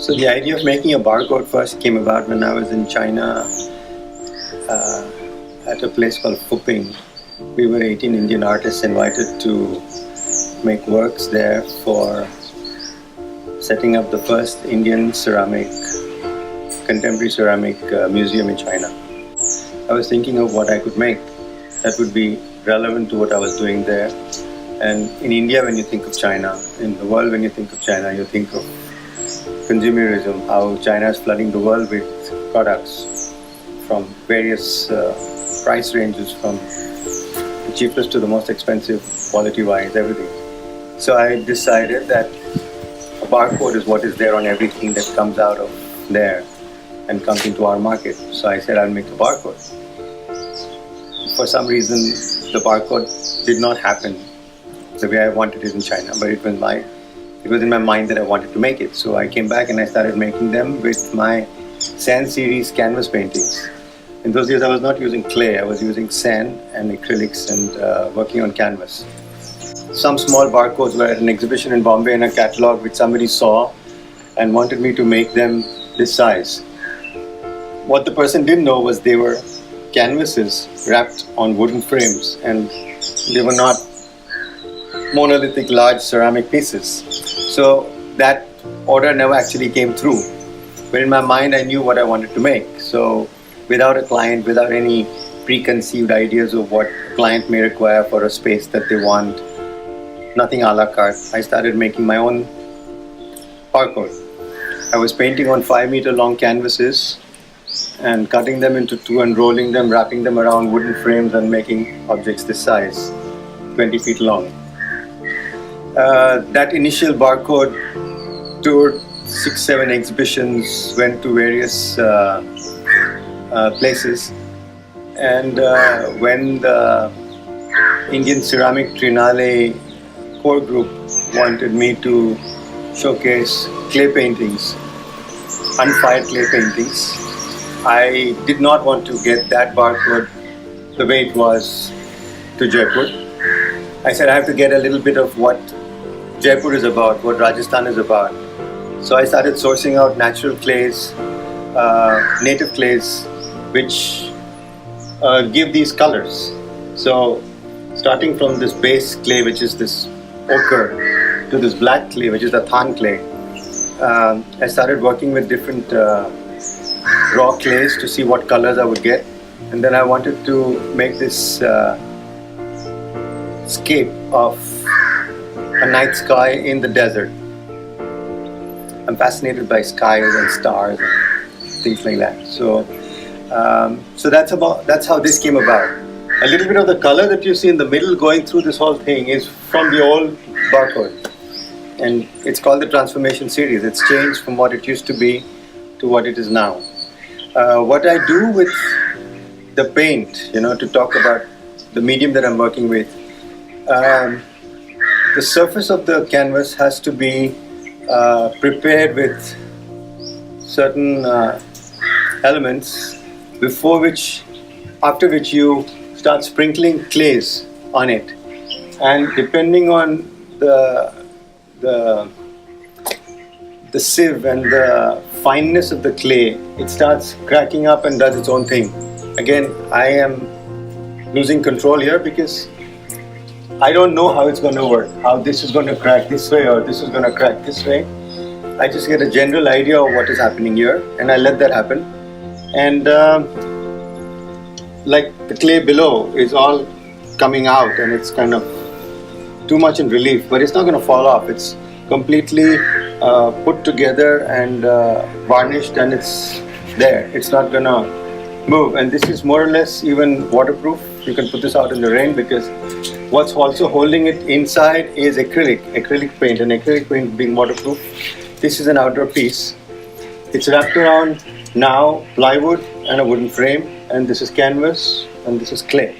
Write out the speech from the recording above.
So the idea of making a barcode first came about when I was in China uh, at a place called Fuping. We were 18 Indian artists invited to make works there for setting up the first Indian contemporary ceramic museum in China. I was thinking of what I could make that would be relevant to what I was doing there. And in India, when you think of China, in the world, when you think of China, you think of consumerism, how China is flooding the world with products from various price ranges, from the cheapest to the most expensive, quality-wise, everything. So I decided that a barcode is what is there on everything that comes out of there and comes into our market. So I said I'll make a barcode. For some reason, the barcode did not happen the way I wanted it in China, but it was in my mind that I wanted to make it. So I came back and I started making them with my sand series canvas paintings. In those days, I was not using clay. I was using sand and acrylics and working on canvas. Some small barcodes were at an exhibition in Bombay in a catalog which somebody saw and wanted me to make them this size. What the person didn't know was they were canvases wrapped on wooden frames, and they were not monolithic large ceramic pieces. So that order never actually came through. But in my mind, I knew what I wanted to make. So without a client, without any preconceived ideas of what a client may require for a space that they want, nothing a la carte, I started making my own barcode. I was painting on 5-meter long canvases and cutting them into two and rolling them, wrapping them around wooden frames and making objects this size, 20 feet long. That initial barcode toured 6-7 exhibitions, went to various places, and when the Indian Ceramic Trinale core group wanted me to showcase clay paintings, unfired clay paintings, I did not want to get that barcode the way it was to Jaipur. I said I have to get a little bit of what Jaipur is about, what Rajasthan is about. So I started sourcing out natural clays, native clays, which give these colors. So starting from this base clay, which is this ochre, to this black clay, which is the than clay, I started working with different raw clays to see what colors I would get. And then I wanted to make this scape of a night sky in the desert. I'm fascinated by skies and stars and things like that. So that's how this came about. A little bit of the color that you see in the middle going through this whole thing is from the old barcode, and it's called the transformation series. It's changed from what it used to be to what it is now. What I do with the paint, to talk about the medium that I'm working with, the surface of the canvas has to be prepared with certain elements after which you start sprinkling clays on it, and depending on the sieve and the fineness of the clay, it starts cracking up and does its own thing. Again, I am losing control here because I don't know how it's going to work, how this is going to crack this way or this is going to crack this way. I just get a general idea of what is happening here, and I let that happen. And like the clay below is all coming out and it's kind of too much in relief, but it's not going to fall off. It's completely put together and varnished, and it's there. It's not going to move. And this is more or less even waterproof. You can put this out in the rain, because what's also holding it inside is acrylic paint, and acrylic paint being waterproof. This is an outdoor piece. It's wrapped around now plywood and a wooden frame, and this is canvas and this is clay.